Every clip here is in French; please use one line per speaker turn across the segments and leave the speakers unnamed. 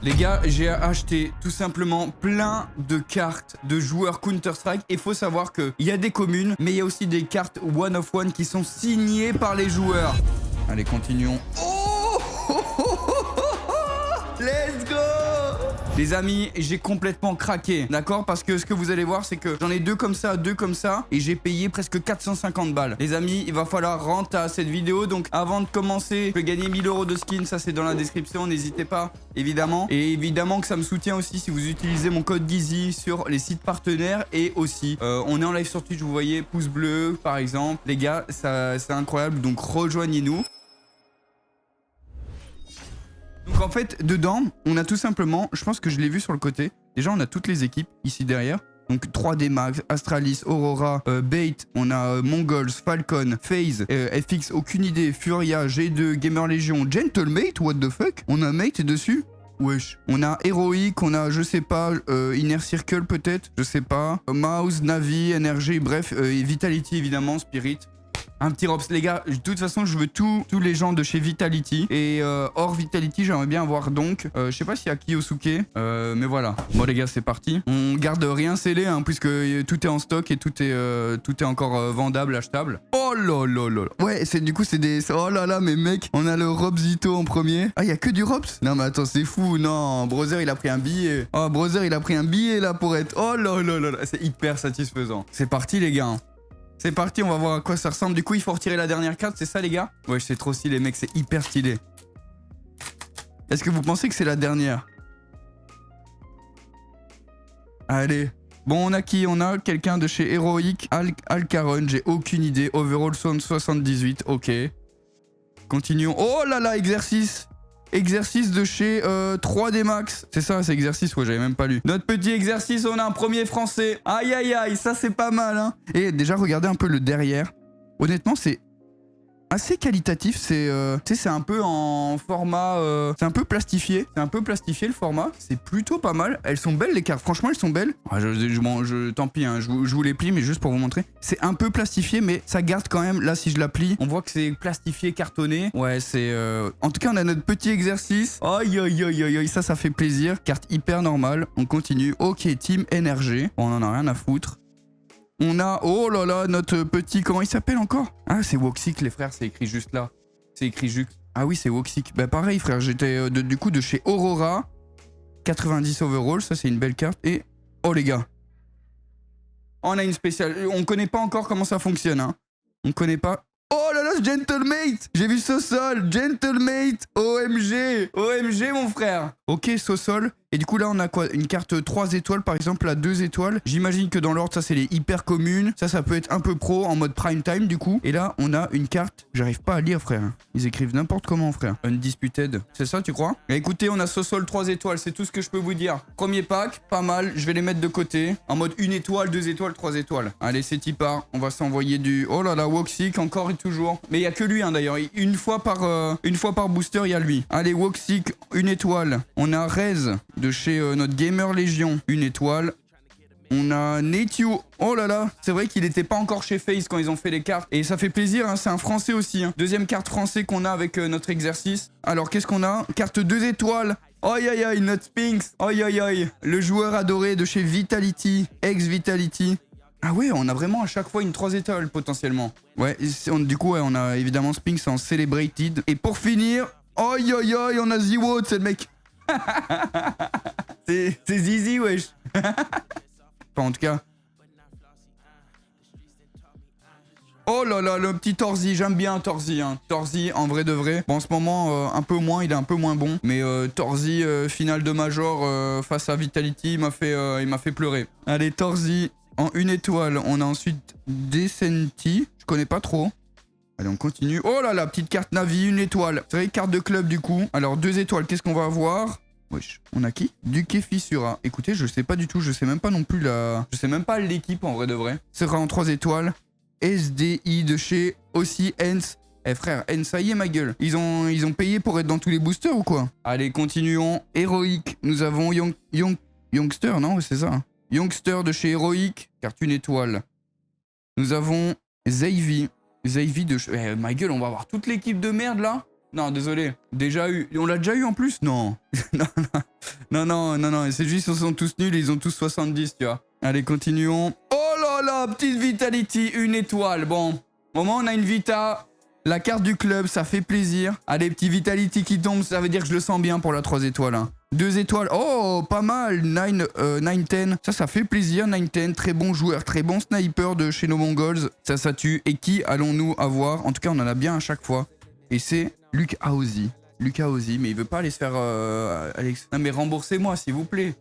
Les gars, j'ai acheté tout simplement plein de cartes de joueurs Counter-Strike. Et faut savoir qu'il y a des communes, mais il y a aussi des cartes one of one qui sont signées par les joueurs. Allez, continuons. Oh, let's go! Les amis, j'ai complètement craqué, d'accord? Parce que ce que vous allez voir, c'est que j'en ai deux comme ça, et j'ai payé presque 450 balles. Les amis, il va falloir rentrer à cette vidéo. Donc, avant de commencer, je peux gagner 1000 € de skin. Ça, c'est dans la description. N'hésitez pas, évidemment. Et évidemment que ça me soutient aussi si vous utilisez mon code Gizy sur les sites partenaires. Et aussi, on est en live sur Twitch, vous voyez, pouce bleu, par exemple. Les gars, ça, c'est incroyable. Donc, rejoignez-nous. Donc en fait, dedans, on a tout simplement, je pense que je l'ai vu sur le côté, déjà on a toutes les équipes ici derrière. Donc 3D Max, Astralis, Aurora, Bait, on a Mongols, Falcon, FaZe, FX, aucune idée, Furia, G2, Gamer Legion, Gentlemate, what the fuck? On a Mate dessus? Wesh. On a Heroic, on a, je sais pas, Inner Circle peut-être, je sais pas, Mouse, Navi, NRG, bref, Vitality évidemment, Spirit. Un petit Robs, les gars, de toute façon, je veux tous les gens de chez Vitality. Et hors Vitality, j'aimerais bien avoir donc, je sais pas s'il y a Kiyosuke, mais voilà. Bon, les gars, c'est parti. On garde rien scellé, hein, puisque tout est en stock et tout est encore vendable, achetable. Oh là là là. Ouais, du coup, c'est des... Oh là là, mais mec, on a le Robzito en premier. Ah, il y a que du Robs? Non, mais attends, c'est fou. Non, Brother, il a pris un billet. Oh, Brother, il a pris un billet, là, pour être... Oh là là là là. C'est hyper satisfaisant. C'est parti, les gars. C'est parti, on va voir à quoi ça ressemble. Du coup, il faut retirer la dernière carte, c'est ça, les gars? Ouais, c'est trop stylé, mec, c'est hyper stylé. Est-ce que vous pensez que c'est la dernière? Allez. Bon, on a qui? On a quelqu'un de chez Heroic, Alcaron, j'ai aucune idée. Overall Sound 78, ok. Continuons. Oh là là, exercice! Exercice de chez 3D Max. C'est ça, c'est exercice, ouais, j'avais même pas lu. Notre petit exercice, on a un premier français. Aïe, aïe, aïe, ça c'est pas mal, hein. Et déjà, regardez un peu le derrière. Honnêtement, c'est assez qualitatif. C'est c'est un peu en format... c'est un peu plastifié. C'est un peu plastifié, le format. C'est plutôt pas mal. Elles sont belles, les cartes. Franchement, elles sont belles. Ah, tant pis, hein, je vous les plie, mais juste pour vous montrer. C'est un peu plastifié, mais ça garde quand même. Là, si je la plie, on voit que c'est plastifié, cartonné. Ouais, c'est... En tout cas, on a notre petit exercice. Aïe, aïe, aïe, aïe, aïe. Ça fait plaisir. Carte hyper normale. On continue. Ok, Team NRG. Bon, on en a rien à foutre. On a, oh là là, notre petit... Comment il s'appelle encore? Ah, c'est Woxic, les frères, c'est écrit juste là. C'est écrit juste... Ah oui, c'est Woxic. Bah pareil, frère, j'étais du coup de chez Aurora. 90 overall, ça c'est une belle carte. Et... Oh les gars. On a une spéciale. On connaît pas encore comment ça fonctionne, hein. On connaît pas... Oh là là, Gentlemate! J'ai vu Sosol, Gentlemate, OMG! OMG, mon frère! Ok, Sosol. Et du coup, là, on a quoi? Une carte 3 étoiles, par exemple, à 2 étoiles. J'imagine que dans l'ordre, ça, c'est les hyper communes. Ça peut être un peu pro, en mode prime time, du coup. Et là, on a une carte... J'arrive pas à lire, frère. Ils écrivent n'importe comment, frère. Undisputed. C'est ça, tu crois? Et écoutez, on a Sosol 3 étoiles. C'est tout ce que je peux vous dire. Premier pack, pas mal. Je vais les mettre de côté. En mode 1 étoile, 2 étoiles, 3 étoiles. Allez, c'est y part. On va s'envoyer du... Oh là là, Woxic, encore et toujours. Mais il y a que lui, hein, d'ailleurs. Une fois par booster, il y a lui. Allez, Woxic, 1 étoile. On a Rez de chez notre Gamer Legion, 1 étoile. On a Netiu. Oh là là, c'est vrai qu'il n'était pas encore chez FaZe quand ils ont fait les cartes. Et ça fait plaisir, hein, c'est un français aussi. Hein. Deuxième carte français qu'on a avec notre exercice. Alors, qu'est-ce qu'on a? Carte 2 étoiles. Aïe aïe aïe, notre Spinks. Aïe aïe aïe. Le joueur adoré de chez Vitality, ex-Vitality. Ah ouais, on a vraiment à chaque fois une 3 étoiles potentiellement. Ouais, du coup, ouais, on a évidemment Spinks en Celebrated. Et pour finir, aïe aïe aïe, on a Ziwo, c'est le mec. C'est Zizi, wesh. Enfin, en tout cas. Oh là là, le petit Torzi, j'aime bien Torzi. Hein. Torzi, en vrai de vrai. Bon, en ce moment, un peu moins, il est un peu moins bon. Mais Torzi, finale de Major face à Vitality, il m'a fait pleurer. Allez, Torzi, en 1 étoile. On a ensuite Decenti. Je connais pas trop. Allez, on continue. Oh là là, petite carte Navi, 1 étoile. C'est vrai, carte de club du coup. Alors, 2 étoiles, qu'est-ce qu'on va avoir? Wesh, on a qui? Duque Fissura. Écoutez, je sais pas du tout, je sais même pas non plus la... Je sais même pas l'équipe en vrai de vrai. Ce sera en 3 étoiles. SDI de chez aussi Hens. Eh frère, Hens, ça y est ma gueule. Ils ont payé pour être dans tous les boosters ou quoi? Allez, continuons. Heroic. Nous avons Youngster, non? C'est ça. Youngster de chez Heroic. Carte 1 étoile. Nous avons Zayvi. Zayvi de... ma gueule, on va avoir toute l'équipe de merde là. Non, désolé. Déjà eu. On l'a déjà eu en plus? Non. Non, non. Non, non, non, non, c'est juste qu'ils sont tous nuls, ils ont tous 70, tu vois. Allez, continuons. Oh là là, petite Vitality, 1 étoile. Bon, au moins on a une Vita. La carte du club, ça fait plaisir. Allez, petit Vitality qui tombe, ça veut dire que je le sens bien pour la 3 étoiles. Hein. 2 étoiles, oh, pas mal. 9-10, ça fait plaisir. 9-10, très bon joueur, très bon sniper de chez nos Mongols. Ça tue. Et qui allons-nous avoir? En tout cas, on en a bien à chaque fois. Et c'est Luke Aozi. Luke Aozi, mais il veut pas aller se faire... Alex. Non, mais remboursez-moi, s'il vous plaît.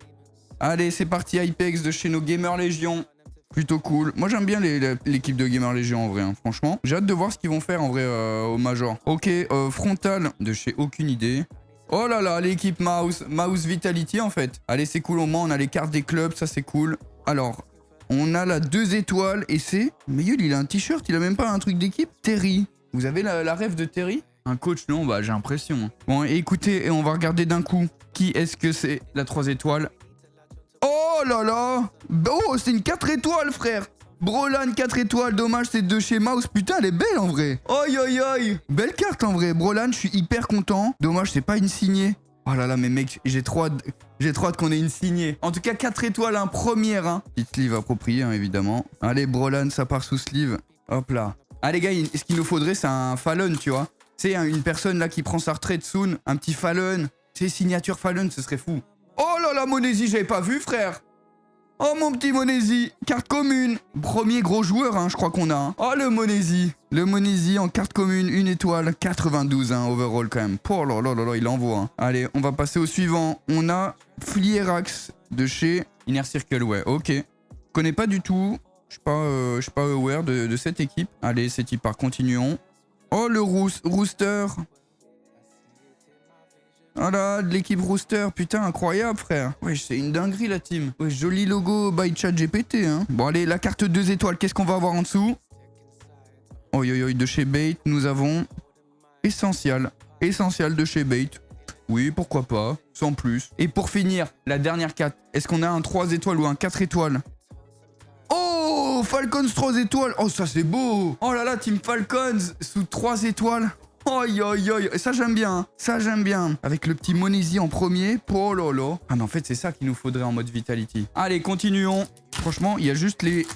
Allez, c'est parti, Hypex de chez nos Gamer Légion. Plutôt cool. Moi, j'aime bien l'équipe de Gamer Légion en vrai, hein, franchement. J'ai hâte de voir ce qu'ils vont faire en vrai au Major. Ok, Frontal de chez aucune idée. Oh là là, l'équipe Mouse Vitality en fait. Allez, c'est cool, au moins on a les cartes des clubs, ça c'est cool. Alors, on a la 2 étoiles et c'est... Mais il a un t-shirt, il a même pas un truc d'équipe. Terry. Vous avez la rêve de Terry? Un coach, non? Bah, j'ai l'impression. Bon, écoutez, et on va regarder d'un coup. Qui est-ce que c'est la 3 étoiles? Oh là là! Oh, c'est une 4 étoiles, frère! Brolan 4 étoiles, dommage, c'est de chez Mouse. Putain, elle est belle en vrai. Oi, oi, oi. Belle carte en vrai. Brolan, je suis hyper content. Dommage, c'est pas une signée. Oh là là, mais mec, j'ai trop hâte qu'on ait une signée. En tout cas, 4 étoiles, hein, première. Hein. Petite sleeve appropriée, hein, évidemment. Allez, Brolan, ça part sous sleeve. Hop là. Ah les gars, ce qu'il nous faudrait, c'est un Fallon, tu vois. C'est une personne là qui prend sa retraite soon. Un petit Fallon. C'est signature Fallon, ce serait fou. Oh là là, Monesi, j'avais pas vu, frère. Oh mon petit Monesi, carte commune. Premier gros joueur, hein, je crois qu'on a. Hein. Oh le Monesi. Le Monesi en carte commune, 1 étoile, 92 hein, overall quand même. Oh là là là là, il envoie. Hein. Allez, on va passer au suivant. On a Flierax de chez Inner Circle, ouais, ok. Connais pas du tout. Je suis pas aware de cette équipe. Allez, c'est y part, continuons. Oh le Rooster. Oh là, de l'équipe Rooster, putain, incroyable, frère. Wesh, c'est une dinguerie, la team. Wesh, joli logo by ChatGPT, hein. Bon, allez, la carte 2 étoiles, qu'est-ce qu'on va avoir en dessous? Oi, oi, oi, de chez Bait, nous avons... Essential. Essential de chez Bait. Oui, pourquoi pas, sans plus. Et pour finir, la dernière carte, est-ce qu'on a un 3 étoiles ou un 4 étoiles? Oh, Falcons 3 étoiles. Oh, ça, c'est beau. Oh là là, Team Falcons sous 3 étoiles. Oi, oi, oi. Ça, j'aime bien. Hein. Ça, j'aime bien. Avec le petit Monesi en premier. Oh là là. Ah, mais en fait, c'est ça qu'il nous faudrait en mode Vitality. Allez, continuons. Franchement, il y a juste les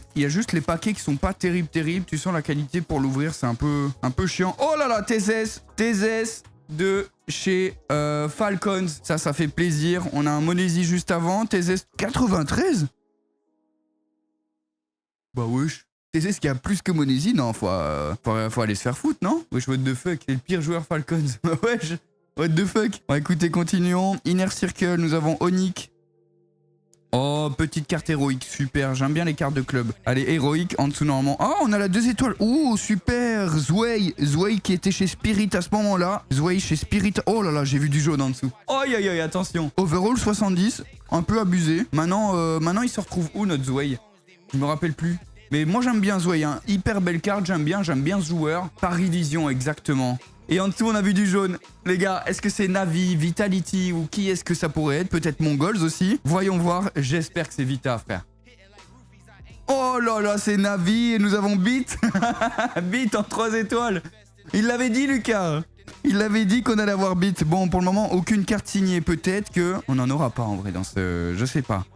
paquets qui sont pas terribles. Tu sens la qualité pour l'ouvrir, c'est un peu chiant. Oh là là, TZS de chez Falcons. Ça fait plaisir. On a un Monesi juste avant. TZS 93. Bah wesh. TZS qui a plus que Monesi, non, faut aller se faire foutre, non? Wesh, what the fuck, c'est le pire joueur Falcons. Wesh, what the fuck. Bon, écoutez, continuons. Inner Circle, nous avons Onyx. Oh, petite carte héroïque, super. J'aime bien les cartes de club. Allez, héroïque, en dessous normalement. Oh, on a la 2 étoiles. Oh, super. Zway qui était chez Spirit à ce moment-là. Zway chez Spirit. Oh là là, j'ai vu du jaune en dessous. Aïe, aïe, aïe, attention. Overall 70, un peu abusé. Maintenant, il se retrouve où notre Zway? Je me rappelle plus. Mais moi j'aime bien Zway, hein. Hyper belle carte, j'aime bien ce joueur. Paris Vision, exactement. Et en dessous on a vu du jaune. Les gars, est-ce que c'est Navi, Vitality ou qui est-ce que ça pourrait être? Peut-être Mongols aussi. Voyons voir, j'espère que c'est Vita, frère. Oh là là, c'est Navi et nous avons Beat. Beat en 3 étoiles. Il l'avait dit, Lucas. Il l'avait dit qu'on allait avoir Beat. Bon, pour le moment, aucune carte signée. Peut-être que on n'en aura pas en vrai dans ce... Je sais pas.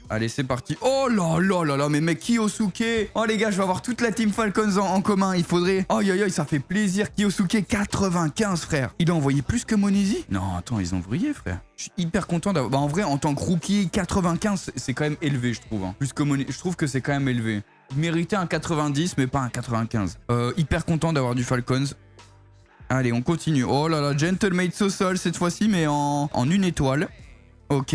Allez, c'est parti. Oh là là là là, mais mec, Kiyosuke. Oh les gars, je vais avoir toute la team Falcons en commun. Il faudrait... Oh aïe aïe, ça fait plaisir. Kiyosuke 95, frère. Il a envoyé plus que Monesi? Non, attends, ils ont vrillé, frère. Je suis hyper content d'avoir... Bah en vrai, en tant que rookie, 95, c'est quand même élevé, je trouve. Hein. Plus que Monesi, je trouve que c'est quand même élevé. Il méritait un 90, mais pas un 95. Hyper content d'avoir du Falcons. Allez, on continue. Oh là là, Gentlemate Social cette fois-ci, mais en 1 étoile. Ok.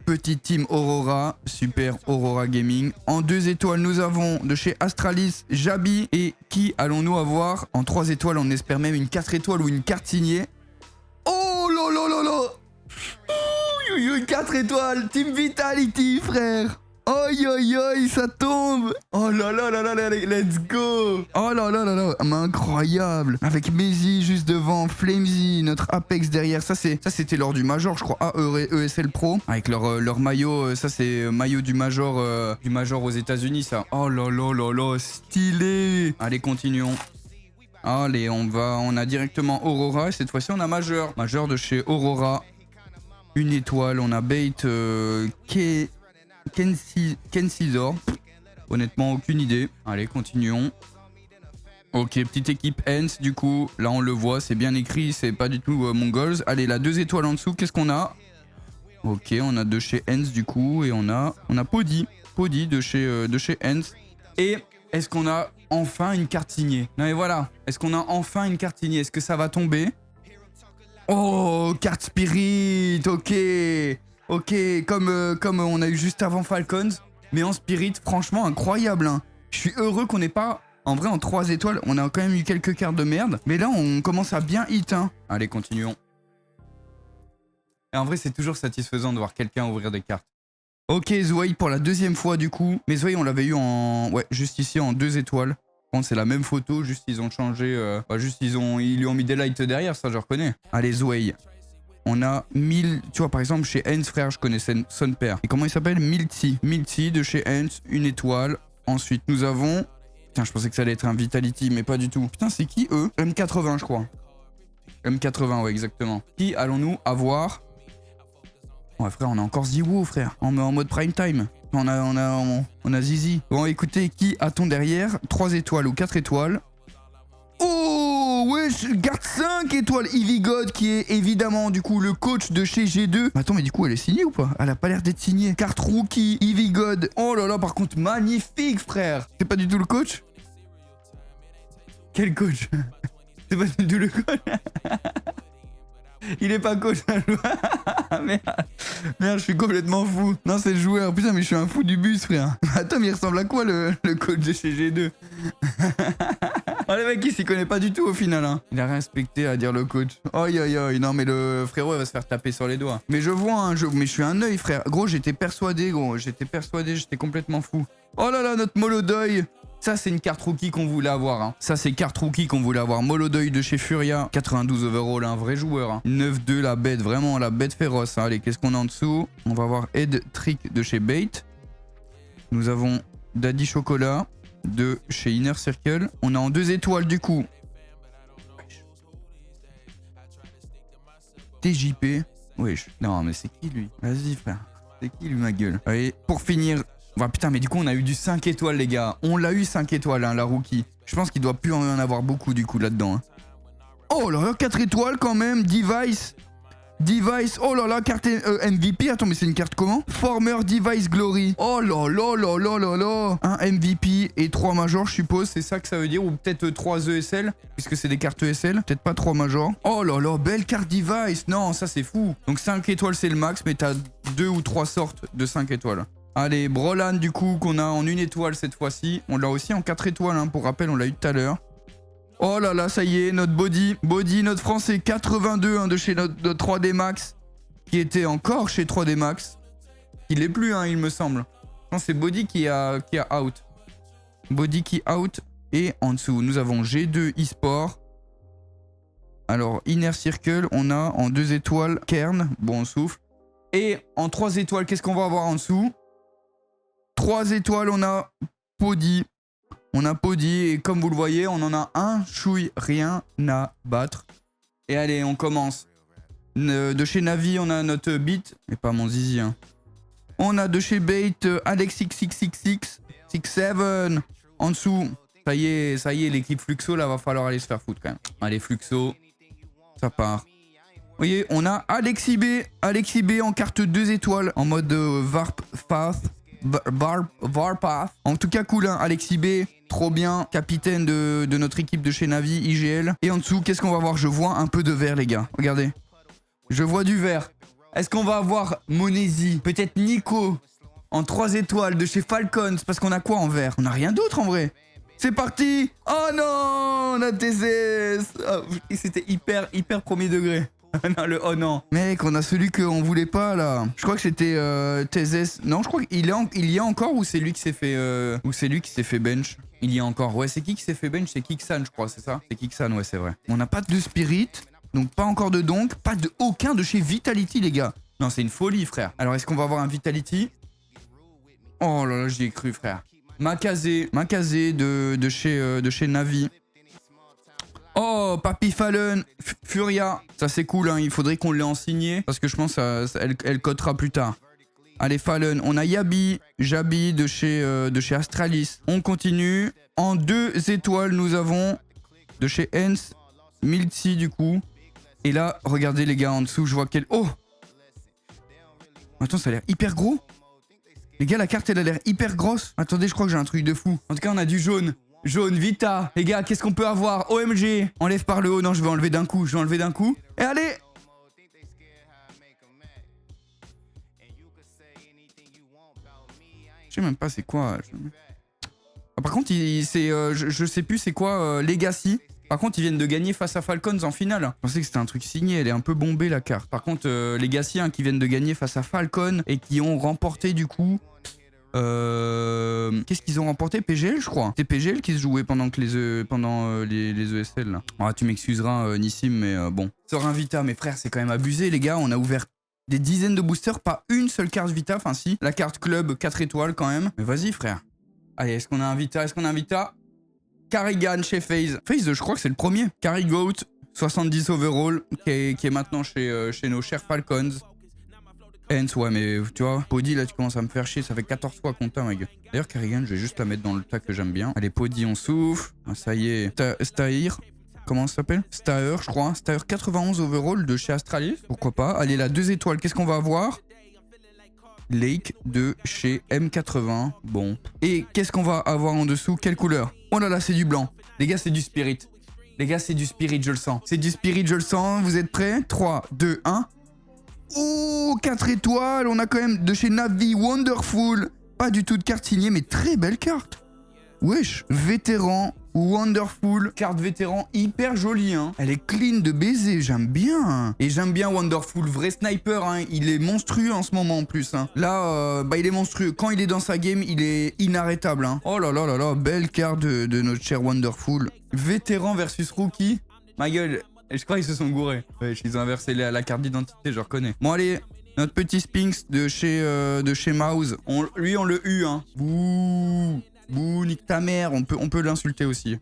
Petite team Aurora, super Aurora Gaming. En 2 étoiles, nous avons de chez Astralis, Jabi. Et qui allons-nous avoir? En 3 étoiles, on espère même une 4 étoiles ou une carte signée. Oh là là là là. Oh, 4 étoiles, Team Vitality, frère. Aïe aïe aïe, ça tombe. Oh là là là là là, let's go. Oh là là là là, mais incroyable. Avec Mezi juste devant, Flamesy, notre Apex derrière. Ça c'était lors du Major, je crois. Ah, ESL Pro. Avec leur maillot, ça c'est maillot du Major aux États-Unis, ça. Oh là là là là, stylé. Allez, continuons. Allez, on a directement Aurora. Et cette fois-ci, on a Major. Major de chez Aurora. Une étoile, on a Bait Kensizor. Honnêtement, aucune idée. Allez, continuons. Ok, petite équipe Hens, du coup. Là, on le voit, c'est bien écrit, c'est pas du tout Mongols. Allez, la 2 étoiles en dessous, qu'est-ce qu'on a? Ok, on a de chez Hens, du coup. Et on a Pody. Pody de chez Hens. Et est-ce qu'on a enfin une carte signée? Non, mais voilà. Est-ce qu'on a enfin une carte signée? Est-ce que ça va tomber? Oh, carte Spirit. Ok. Ok, comme on a eu juste avant Falcons. Mais en Spirit, franchement, incroyable. Hein. Je suis heureux qu'on n'ait pas... En vrai, en 3 étoiles, on a quand même eu quelques cartes de merde. Mais là, on commence à bien hit. Hein. Allez, continuons. Et en vrai, c'est toujours satisfaisant de voir quelqu'un ouvrir des cartes. Ok, Zoé pour la 2e fois, du coup. Mais Zoé, on l'avait eu en... Ouais, juste ici, en 2 étoiles. Bon, c'est la même photo, juste ils ont changé... juste ils lui ont mis des lights derrière, ça, je reconnais. Allez, Zoé. On a 1000... Tu vois, par exemple, chez Hens, frère, je connaissais son père. Et comment il s'appelle? Milty. Milty de chez Hens, 1 étoile. Ensuite, nous avons... Putain, je pensais que ça allait être un Vitality, mais pas du tout. Putain, c'est qui, eux? M80, je crois. M80, ouais, exactement. Qui allons-nous avoir? Ouais, frère, on a encore Ziwo, frère. En mode prime time. On a Zizi. Bon, écoutez, qui a-t-on derrière? 3 étoiles ou 4 étoiles? Oh, wesh, garde 5 étoiles. Ivy God, qui est évidemment, du coup, le coach de chez G2. Attends, mais du coup, elle est signée ou pas? Elle a pas l'air d'être signée. Carte rookie, Ivy God. Oh là là, par contre, magnifique, frère. C'est pas du tout le coach? Quel coach? C'est pas du tout le coach? Il est pas coach. Merde. Merde, je suis complètement fou. Non, c'est le joueur. Putain, mais je suis un fou du bus, frère. Attends, mais il ressemble à quoi le coach de chez G2? Oh, le mec, il s'y connaît pas du tout au final. Hein. Il a rien respecté à dire le coach. Aïe, aïe, aïe. Non, mais le frérot, il va se faire taper sur les doigts. Mais je vois, hein, mais je suis un œil, frère. Gros, j'étais persuadé, j'étais complètement fou. Oh là là, notre Molodoy. Ça, c'est une carte rookie qu'on voulait avoir. Hein. Ça, c'est carte rookie qu'on voulait avoir. Molodoy de chez Furia. 92 overall, un vrai joueur. Hein. 9-2, la bête, vraiment la bête féroce. Hein. Allez, qu'est-ce qu'on a en dessous? On va avoir Ed Trick de chez Bait. Nous avons Daddy Chocolat de chez Inner Circle. On est en 2 étoiles du coup. TJP. Wesh. Non, mais c'est qui lui? Vas-y, frère. C'est qui lui, ma gueule? Allez, pour finir... Oh, putain, mais du coup, on a eu du 5 étoiles, les gars. On l'a eu 5 étoiles, hein, la rookie. Je pense qu'il doit plus en avoir beaucoup, du coup, là-dedans. Hein. Oh là là, 4 étoiles quand même. Device. Oh là là, carte MVP. Attends, mais c'est une carte comment? Former Device Glory. Oh là là là là là là. Un MVP et 3 majors, je suppose. C'est ça que ça veut dire. Ou peut-être 3 ESL, puisque c'est des cartes ESL. Peut-être pas 3 majors. Oh là là, belle carte Device. Non, ça c'est fou. Donc 5 étoiles, c'est le max, mais t'as 2 ou 3 sortes de 5 étoiles. Allez, Brolan, du coup, qu'on a en 1 étoile cette fois-ci. On l'a aussi en 4 étoiles, hein, pour rappel, on l'a eu tout à l'heure. Oh là là, ça y est, notre Body, notre français 82 hein, de chez notre 3D Max, qui était encore chez 3D Max. Il l'est plus, hein, il me semble. Non, c'est Body qui a out. Body qui out. Et en dessous, nous avons G2 eSport. Alors, Inner Circle, on a en 2 étoiles Kern. Bon, on souffle. Et en 3 étoiles, qu'est-ce qu'on va avoir en dessous? 3 étoiles, on a Pody. On a Pody et comme vous le voyez, on en a un chouille, rien à battre. Et allez, on commence. De chez Navi, on a notre beat, mais pas mon zizi. Hein. On a de chez Bait, Alex666667. En dessous, ça y est, l'équipe Fluxo, là, va falloir aller se faire foutre quand même. Allez, Fluxo, ça part. Vous voyez, on a Alexis B en carte 2 étoiles, en mode Warpath. En tout cas, cool, hein, Alexis B, trop bien, capitaine de notre équipe de chez Navi, IGL. Et en dessous, qu'est-ce qu'on va voir? Je vois un peu de vert, les gars. Regardez. Je vois du vert. Est-ce qu'on va avoir Monesi? Peut-être Nico en 3 étoiles de chez Falcons? Parce qu'on a quoi en vert? On n'a rien d'autre en vrai. C'est parti. Oh non, on a TCS. Oh, c'était hyper premier degré. Non, le oh non. Mec, on a celui qu'on voulait pas là. Je crois que c'était TZS. Non, je crois qu'il y a encore ou c'est lui qui s'est fait bench. Il y a encore. Ouais, c'est qui s'est fait bench? C'est Kiksan, je crois, c'est ça? C'est Kiksan, ouais, c'est vrai. On n'a pas de Spirit, donc pas encore de Donk, pas de aucun de chez Vitality, les gars. Non, c'est une folie, frère. Alors, est-ce qu'on va avoir un Vitality? Oh là là, j'y ai cru, frère. Makazé de chez Navi. Oh, Papy Fallon, Furia. Ça c'est cool, hein. Il faudrait qu'on l'ait en signé. Parce que je pense qu'elle cotera plus tard. Allez, Fallon. On a Jabi de chez Astralis. On continue. En 2 étoiles, nous avons de chez Hens, Milty du coup. Et là, regardez les gars en dessous, je vois quel... Oh! Attends, ça a l'air hyper gros. Les gars, la carte, elle a l'air hyper grosse. Attendez, je crois que j'ai un truc de fou. En tout cas, on a du jaune. Jaune, Vita. Les gars, qu'est-ce qu'on peut avoir? OMG. Enlève par le haut. Non, je vais enlever d'un coup. Et allez! Je sais même pas c'est quoi. Ah, par contre, je sais plus c'est quoi Legacy. Par contre, ils viennent de gagner face à Falcons en finale. Je pensais que c'était un truc signé, elle est un peu bombée la carte. Par contre, Legacy hein, qui viennent de gagner face à Falcon et qui ont remporté du coup... Qu'est-ce qu'ils ont remporté? PGL je crois. C'était PGL qui se jouait pendant les ESL là. Ah, tu m'excuseras Nissim mais bon. Sort un Vita, mais frère c'est quand même abusé les gars. On a ouvert des dizaines de boosters, pas une seule carte Vita. Enfin si, la carte club 4 étoiles quand même. Mais vas-y frère. Allez, est-ce qu'on a un Vita? Carrigan chez FaZe. FaZe, je crois que c'est le premier. Carrigoat, 70 overall, qui est maintenant chez nos chers Falcons. Hens, ouais, mais tu vois, Pody, là, tu commences à me faire chier. Ça fait 14 fois qu'on t'a, mec. D'ailleurs, Carrigan, je vais juste la mettre dans le tas que j'aime bien. Allez, Pody, on souffle. Ah, ça y est. Stair. Comment ça s'appelle? Stair, je crois. Stair 91 overall de chez Astralis. Pourquoi pas. Allez, là, 2 étoiles. Qu'est-ce qu'on va avoir? Lake de chez M80. Bon. Et qu'est-ce qu'on va avoir en dessous? Quelle couleur? Oh là là, c'est du blanc. Les gars, c'est du spirit. Les gars, c'est du spirit, je le sens. C'est du spirit, je le sens. Vous êtes prêts? 3, 2, 1. Oh, 4 étoiles. On a quand même de chez Navi Wonderful. Pas du tout de carte signée, mais très belle carte. Wesh. Vétéran. Wonderful, carte vétéran hyper jolie hein. Elle est clean de baiser, j'aime bien. Et j'aime bien Wonderful, vrai sniper hein. Il est monstrueux en ce moment en plus hein. Là, il est monstrueux. Quand il est dans sa game, il est inarrêtable hein. Oh là là là là, belle carte de notre cher Wonderful. Vétéran versus rookie. Ma gueule, je crois qu'ils se sont gourés. Ouais, ils ont inversé la carte d'identité, je reconnais. Bon allez, notre petit Spinks de chez Mouse. Lui on le eu hein. Bouh. Bouh, nique ta mère, on peut l'insulter aussi.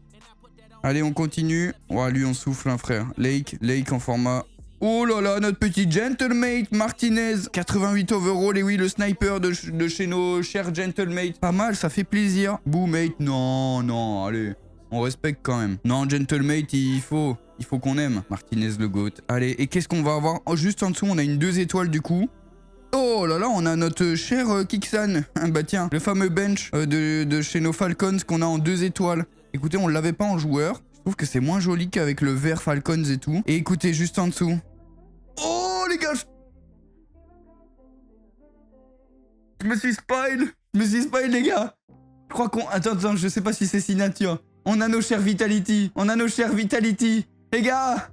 Allez, on continue. Ouais, lui, on souffle, hein, frère. Lake en format... Oh là là, notre petit Gentlemate Martinez. 88 overall, et oui, le sniper de chez nos chers Gentlemate. Pas mal, ça fait plaisir. Bouh, mate, non, allez. On respecte quand même. Non, Gentlemate, il faut qu'on aime. Martinez, le GOAT. Allez, et qu'est-ce qu'on va avoir? Oh, juste en dessous, on a une 2 étoiles, du coup. Oh là là, on a notre cher Kixan. Bah tiens, le fameux bench de chez nos Falcons qu'on a en 2 étoiles. Écoutez, on l'avait pas en joueur. Je trouve que c'est moins joli qu'avec le vert Falcons et tout. Et écoutez, juste en dessous. Oh les gars, je me suis spoil. Les gars. Je crois qu'on... Attends, je sais pas si c'est signature. On a nos chers Vitality. Les gars.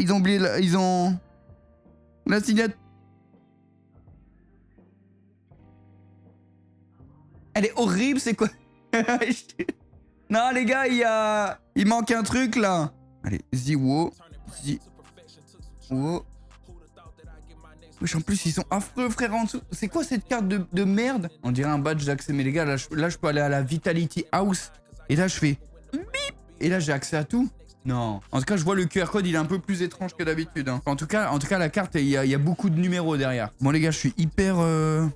Ils ont oublié la signature. Elle est horrible, c'est quoi? Non les gars, il manque un truc là. Allez, Ziwo. Wesh, en plus ils sont affreux frère en dessous. C'est quoi cette carte de merde? On dirait un badge d'accès, mais les gars, là je peux aller à la Vitality House. Et là je fais bip. Et là j'ai accès à tout. Non. En tout cas, je vois le QR code, il est un peu plus étrange que d'habitude. Hein. En tout cas, la carte, il y a beaucoup de numéros derrière. Bon, les gars, je suis hyper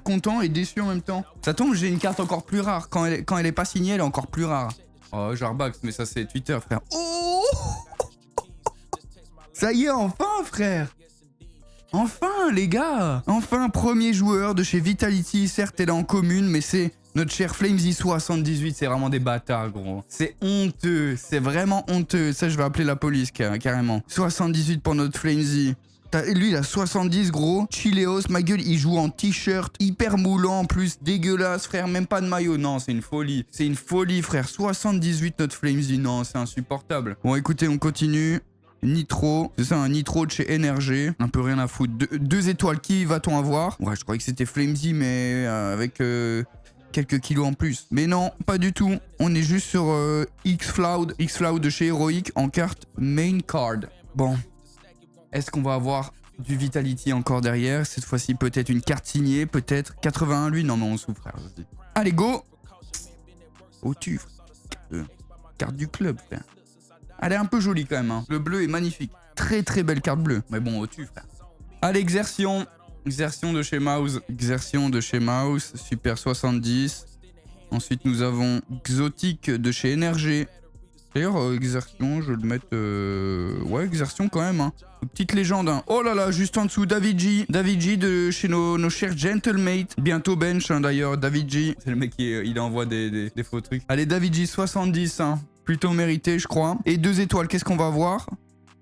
content et déçu en même temps. Ça tombe, j'ai une carte encore plus rare. Quand elle est pas signée, elle est encore plus rare. Oh, Jarbax, mais ça, c'est Twitter, frère. Oh ça y est, enfin, frère. Enfin, les gars. Enfin, premier joueur de chez Vitality. Certes, elle est en commune, mais c'est... Notre cher Flamesy 78, c'est vraiment des bâtards, gros. C'est honteux, c'est vraiment honteux. Ça, je vais appeler la police, carrément. 78 pour notre Flamesy. Lui, il a 70, gros. Chileos, ma gueule, il joue en t-shirt, hyper moulant en plus, dégueulasse, frère. Même pas de maillot. Non, c'est une folie. C'est une folie, frère. 78, notre Flamesy. Non, c'est insupportable. Bon, écoutez, on continue. Nitro, c'est ça, un Nitro de chez NRG. Un peu rien à foutre. 2 étoiles, qui va-t-on avoir? Ouais, je croyais que c'était Flamesy, mais avec... quelques kilos en plus. Mais non, pas du tout. On est juste sur X-Cloud de chez Heroic en carte main card. Bon. Est-ce qu'on va avoir du Vitality encore derrière? Cette fois-ci, peut-être une carte signée, peut-être. 81, lui? Non, on souffre, frère. Allez, go! Au-tu, carte du club, frère. Elle est un peu jolie quand même. Hein. Le bleu est magnifique. Très très belle carte bleue. Mais bon, au-tu, frère. Allez, Exertion. Exertion de chez Mouse. Exertion de chez Mouse. Super 70. Ensuite, nous avons Exotique de chez NRG. D'ailleurs, Exertion, je vais le mettre... Ouais, Exertion quand même. Hein. Petite légende. Hein. Oh là là, juste en dessous, David G. David G de chez nos chers Gentlemates. Bientôt bench, hein, d'ailleurs. David G. C'est le mec qui il envoie des faux trucs. Allez, David G 70. Hein. Plutôt mérité, je crois. Et 2 étoiles, qu'est-ce qu'on va avoir?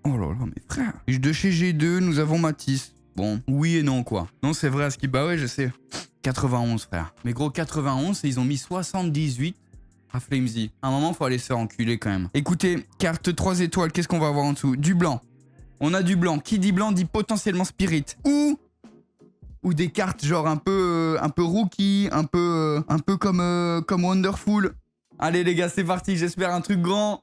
Oh là là, mais frère. De chez G2, nous avons Matisse. Bon, oui et non, quoi. Non, c'est vrai, à ce qui... Bah ouais, je sais. 91, frère. Mais gros, 91, et ils ont mis 78 à Flamesy. À un moment, faut aller se faire enculer, quand même. Écoutez, carte 3 étoiles, qu'est-ce qu'on va avoir en dessous? Du blanc. On a du blanc. Qui dit blanc dit potentiellement Spirit. Ou des cartes genre un peu rookie, un peu comme Wonderful. Allez, les gars, c'est parti. J'espère un truc grand.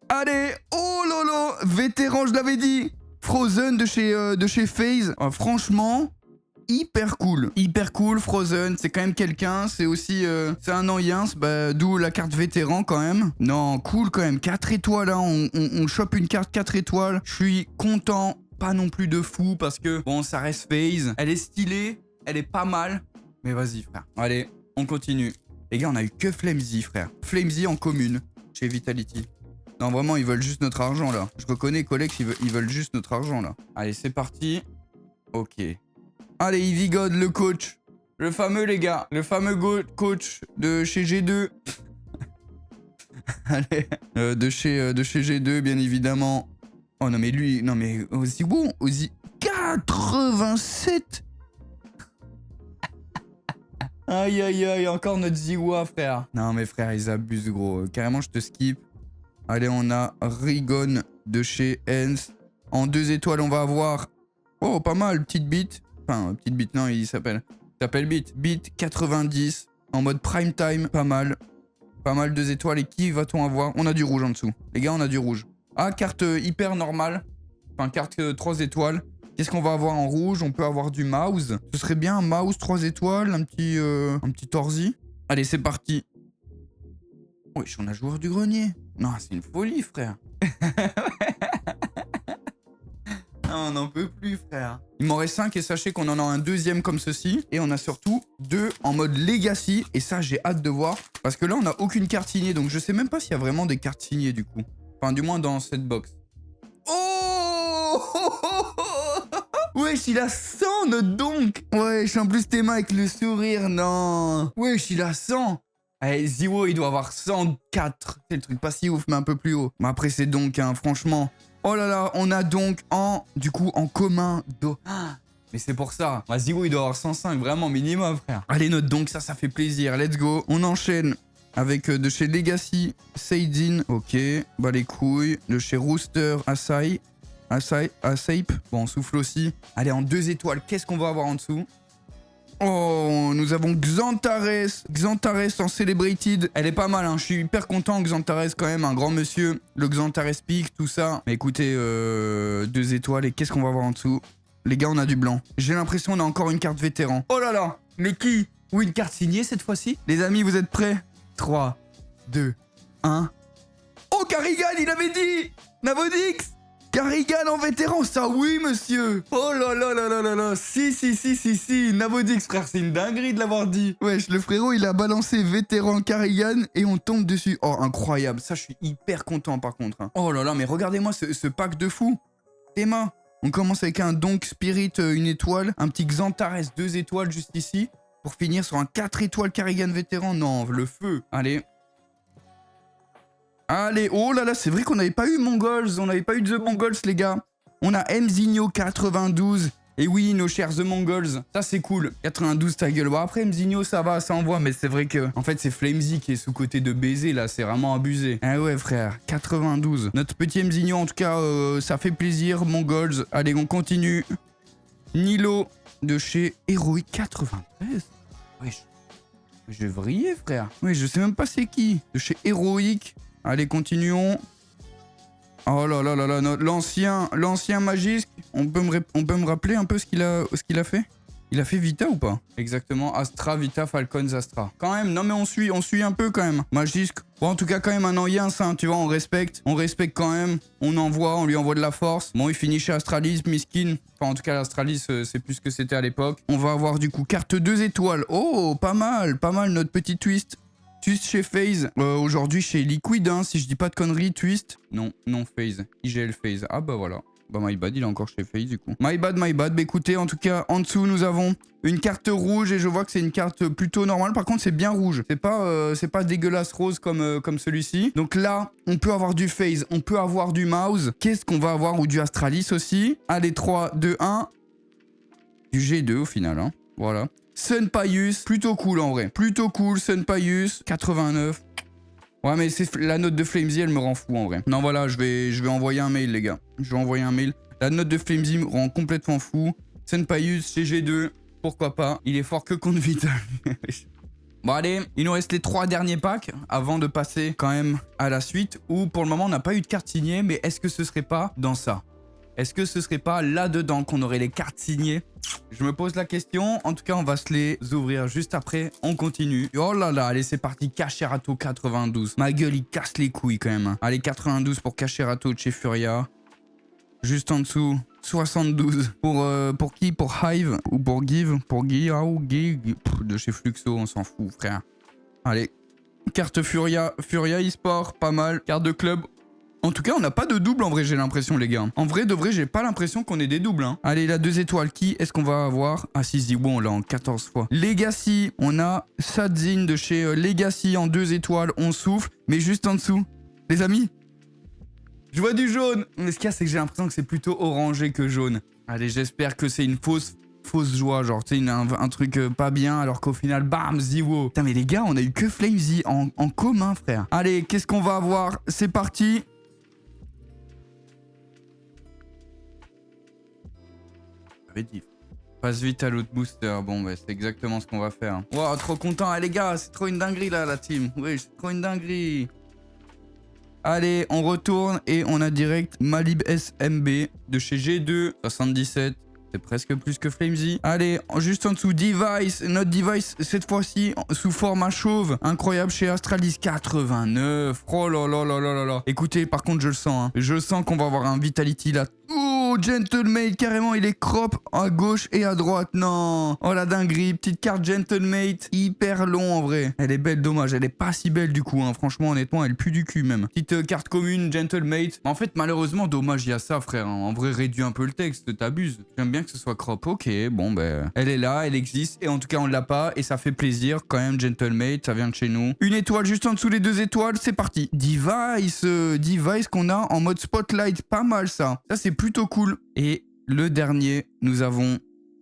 Allez, oh lolo, vétéran, je l'avais dit. Frozen de chez FaZe. Franchement, hyper cool. Hyper cool, Frozen. C'est quand même quelqu'un. C'est aussi... c'est un Noyens. Bah, d'où la carte vétéran quand même. Non, cool quand même. 4 étoiles, hein. On chope une carte 4 étoiles. Je suis content. Pas non plus de fou parce que, bon, ça reste FaZe. Elle est stylée. Elle est pas mal. Mais vas-y, frère. Allez, on continue. Les gars, on a eu que Flamesy, frère. Flamesy en commune. Chez Vitality. Non, vraiment, ils veulent juste notre argent, là. Je reconnais, collègues, ils veulent juste notre argent, là. Allez, c'est parti. Ok. Allez, Ivy God, le coach. Le fameux, les gars. Le fameux coach de chez G2. Allez. De chez G2, bien évidemment. Oh, non, mais lui... Non, mais... Ozzy, bon. Ozzy... 87. Aïe, aïe, aïe. Encore notre Ziwa, frère. Non, mais frère, ils abusent, gros. Carrément, je te skip. Allez, on a Rigon de chez Hens. En 2 étoiles, on va avoir... Oh, pas mal, petite bite. Enfin, petite bite, non, il s'appelle bite. Bite 90. En mode prime time, pas mal. Pas mal, 2 étoiles. Et qui va-t-on avoir? On a du rouge en dessous. Les gars, on a du rouge. Ah, carte hyper normale. Enfin, carte 3 étoiles. Qu'est-ce qu'on va avoir en rouge? On peut avoir du mouse. Ce serait bien un mouse 3 étoiles, un petit Orzi. Allez, c'est parti. Wesh, on a joueur du grenier. Non, c'est une folie, frère. Non, on n'en peut plus, frère. Il m'en reste 5 et sachez qu'on en a un deuxième comme ceci. Et on a surtout 2 en mode Legacy. Et ça, j'ai hâte de voir. Parce que là, on n'a aucune carte signée. Donc, je sais même pas s'il y a vraiment des cartes signées, du coup. Enfin, du moins dans cette box. Oh wesh, il a 100, notre donc. Wesh, en plus, tes mains avec le sourire, non. Wesh, il a 100. Allez, Ziwo, il doit avoir 104. C'est le truc pas si ouf, mais un peu plus haut. Mais après, c'est donc, hein, franchement. Oh là là, on a donc du coup, en commun. Mais c'est pour ça. Bah, Ziwo, il doit avoir 105, vraiment minimum, frère. Allez, note donc, ça fait plaisir. Let's go. On enchaîne avec de chez Legacy, Seidin. Ok, bah les couilles. De chez Rooster, Asape. Bon, on souffle aussi. Allez, en 2 étoiles, qu'est-ce qu'on va avoir en dessous? Oh, nous avons Xantares. Xantares en Celebrated. Elle est pas mal, hein. Je suis hyper content. Xantares, quand même, un grand monsieur. Le Xantares Peak, tout ça. Mais écoutez, 2 étoiles. Et qu'est-ce qu'on va avoir en dessous? Les gars, on a du blanc. J'ai l'impression qu'on a encore une carte vétéran. Oh là là. Mais qui? Ou une carte signée cette fois-ci? Les amis, vous êtes prêts? 3, 2, 1. Oh, Carrigan, il avait dit! Navodix! Carrigan en vétéran, ça oui, monsieur. Oh là là là là là là. Si. Navodix, frère, c'est une dinguerie de l'avoir dit. Wesh, le frérot, il a balancé vétéran Carrigan et on tombe dessus. Oh, incroyable. Ça, je suis hyper content, par contre. Hein. Oh là là, mais regardez-moi ce pack de fou. Théma. On commence avec un Donk Spirit, 1 étoile. Un petit Xantares, 2 étoiles juste ici. Pour finir sur un 4 étoiles Carrigan vétéran. Non, le feu. Allez. Allez, oh là là, c'est vrai qu'on n'avait pas eu Mongols. On n'avait pas eu The Mongols, les gars. On a Mzinho 92. Et oui, nos chers The Mongols. Ça, c'est cool. 92, ta gueule. Bon, après, Mzinho, ça va, ça envoie. Mais c'est vrai que, en fait, c'est Flamesy qui est sous-côté de baiser, là. C'est vraiment abusé. Ah ouais, frère. 92. Notre petit Mzinho, en tout cas, ça fait plaisir. Mongols. Allez, on continue. Nilo de chez Heroic 93. Wesh. Je vais vriller, frère. Oui, je sais même pas c'est qui. De chez Heroic. Allez, continuons. Oh là là là là, l'ancien Magisque. On peut me rappeler un peu ce qu'il a fait? Il a fait Vita ou pas? Exactement, Astra, Vita, Falcons, Astra. Quand même, non mais on suit un peu quand même. Magisk, bon en tout cas quand même un Noyens, hein, tu vois, on respecte quand même. On envoie, on lui envoie de la force. Bon, il finit chez Astralis, Miskin. Enfin en tout cas l'Astralis, c'est plus ce que c'était à l'époque. On va avoir du coup carte 2 étoiles. Oh, pas mal notre petit twist. Twist chez FaZe. Aujourd'hui chez Liquid, hein, si je dis pas de conneries, Twist. Non, FaZe. IGL FaZe. Ah bah voilà. Bah my bad, il est encore chez FaZe du coup. My bad. Bah écoutez, en tout cas, en dessous, nous avons une carte rouge et je vois que c'est une carte plutôt normale. Par contre, c'est bien rouge. C'est pas dégueulasse rose comme celui-ci. Donc là, on peut avoir du FaZe, on peut avoir du Mouse. Qu'est-ce qu'on va avoir? Ou du Astralis aussi. Allez, 3, 2, 1. Du G2 au final, hein. Voilà. Sunpaius, plutôt cool en vrai. Plutôt cool, Sunpaius, 89. Ouais, mais la note de Flamesy, elle me rend fou en vrai. Non, voilà, je vais envoyer un mail, les gars. Je vais envoyer un mail. La note de Flamesy me rend complètement fou. Sunpaius, chez G2, pourquoi pas. Il est fort que contre Vital. Bon, allez, il nous reste les 3 derniers packs avant de passer quand même à la suite. Où pour le moment, on n'a pas eu de carte signée, mais est-ce que ce serait pas dans ça? Est-ce que ce serait pas là-dedans qu'on aurait les cartes signées? Je me pose la question. En tout cas, on va se les ouvrir juste après. On continue. Oh là là, allez, c'est parti. Cacherato 92. Ma gueule, il casse les couilles quand même. Allez, 92 pour Cacherato de chez Furia. Juste en dessous, 72. Pour qui? Pour Hive ou pour Give? Pour Give de chez Fluxo, on s'en fout, frère. Allez, carte Furia. Furia eSport, pas mal. Carte de club. En tout cas, on n'a pas de double en vrai, j'ai l'impression, les gars. En vrai, de vrai, j'ai pas l'impression qu'on ait des doubles. Hein. Allez, la 2 étoiles, qui est-ce qu'on va avoir? Ah, si, Ziwo, on l'a en 14 fois. Legacy, on a Sadzin de chez Legacy en 2 étoiles, on souffle. Mais juste en dessous, les amis, je vois du jaune. Mais ce qu'il y a, c'est que j'ai l'impression que c'est plutôt orangé que jaune. Allez, j'espère que c'est une fausse joie, genre, tu sais, un truc pas bien, alors qu'au final, bam, Ziwo. Putain, mais les gars, on a eu que Flamesy en commun, frère. Allez, qu'est-ce qu'on va avoir? C'est parti. Dit. Passe vite à l'autre booster. Bon, bah, c'est exactement ce qu'on va faire. Wow, trop content. Ah, les gars, c'est trop une dinguerie, là, la team. Oui, c'est trop une dinguerie. Allez, on retourne et on a direct Malib SMB de chez G2, 77. C'est presque plus que Flamesy. Allez, juste en dessous, Device. Notre Device, cette fois-ci, sous format chauve. Incroyable chez Astralis, 89. Oh là là là là là là. Écoutez, par contre, je le sens. Hein. Je sens qu'on va avoir un Vitality là. Oh, Gentlemate, carrément, il est crop à gauche et à droite. Non. Oh, la dinguerie. Petite carte Gentlemate. Hyper long, en vrai. Elle est belle, dommage. Elle est pas si belle, du coup. Hein. Franchement, honnêtement, elle pue du cul, même. Petite carte commune, Gentlemate. En fait, malheureusement, dommage, il y a ça, frère. Hein. En vrai, réduis un peu le texte. T'abuses. J'aime bien que ce soit crop. Ok, bon, ben. Elle est là, elle existe. Et en tout cas, on l'a pas. Et ça fait plaisir, quand même, Gentlemate. Ça vient de chez nous. Une étoile juste en dessous les 2 étoiles. C'est parti. Device qu'on a en mode spotlight. Pas mal, ça. Ça, c'est plutôt cool. Et le dernier,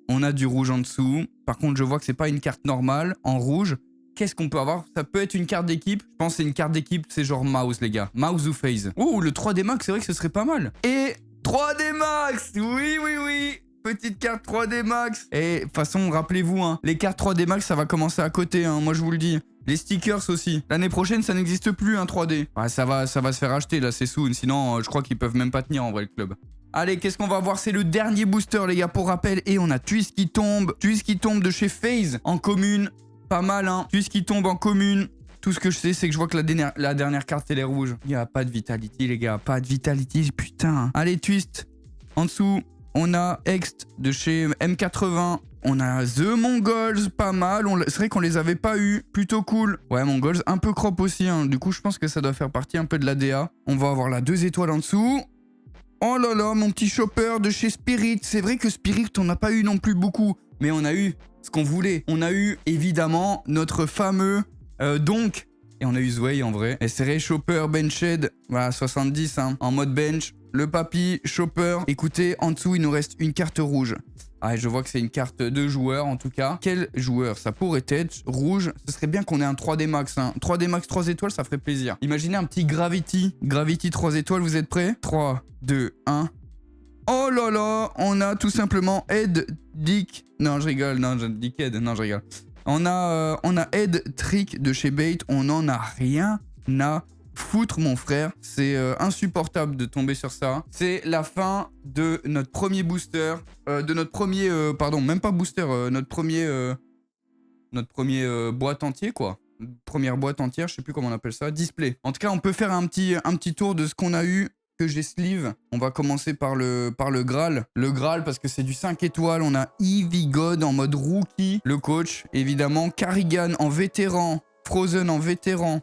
on a du rouge en dessous. Par contre, je vois que c'est pas une carte normale en rouge. Qu'est-ce qu'on peut avoir? Ça peut être une carte d'équipe. Je pense que c'est une carte d'équipe, c'est genre Mouse, les gars. Mouse ou FaZe. Oh, le 3D Max, c'est vrai que ce serait pas mal. Et 3D Max. Oui. Petite carte 3D Max. Et de toute façon, rappelez-vous, hein, les cartes 3D Max, ça va commencer à côté, hein, moi je vous le dis. Les stickers aussi. L'année prochaine, ça n'existe plus, un 3D. Ouais, ça va se faire acheter, là, c'est soon. Sinon, je crois qu'ils peuvent même pas tenir, en vrai, le club. Allez, qu'est-ce qu'on va voir? C'est le dernier booster, les gars, pour rappel. Et on a Twist qui tombe. Twist qui tombe de chez FaZe en commune. Pas mal, hein. Twist qui tombe en commune. Tout ce que je sais, c'est que je vois que la dernière carte, elle est rouge. Il n'y a pas de Vitality, les gars. Pas de Vitality, putain. Allez, Twist. En dessous, on a Ext de chez M80. On a The Mongols, pas mal. C'est vrai qu'on les avait pas eu. Plutôt cool. Ouais, Mongols, un peu crop aussi. Hein. Du coup, je pense que ça doit faire partie un peu de l'ADA. On va avoir la 2 étoiles en dessous. Oh là là, mon petit chopper de chez Spirit. C'est vrai que Spirit, on n'a pas eu non plus beaucoup. Mais on a eu ce qu'on voulait. On a eu, évidemment, notre fameux Donk. Et on a eu Zway, en vrai. SRE, Chopper, Benched. Voilà, 70, hein. En mode bench. Le papy, Chopper. Écoutez, en dessous, il nous reste une carte rouge. Ah, je vois que c'est une carte de joueur, en tout cas. Quel joueur? Ça pourrait être rouge. Ce serait bien qu'on ait un 3D Max. Hein. 3D Max 3 étoiles, ça ferait plaisir. Imaginez un petit Gravity. Gravity 3 étoiles, vous êtes prêts? 3, 2, 1. Oh là là, on a tout simplement Ed Dick. Non, je rigole. Non, Dick Ed. Non, je rigole. On a Ed Trick de chez Bait. On en a rien à foutre, mon frère. C'est insupportable de tomber sur ça. C'est la fin de notre premier booster. De notre premier... pardon, même pas booster. Notre premier boîte entier, quoi. Première boîte entière, je sais plus comment on appelle ça. Display. En tout cas, on peut faire un petit tour de ce qu'on a eu, que j'ai sleeve. On va commencer par le Graal. Le Graal, parce que c'est du 5 étoiles. On a Eevee God en mode rookie. Le coach, évidemment. Carrigan en vétéran. Frozen en vétéran.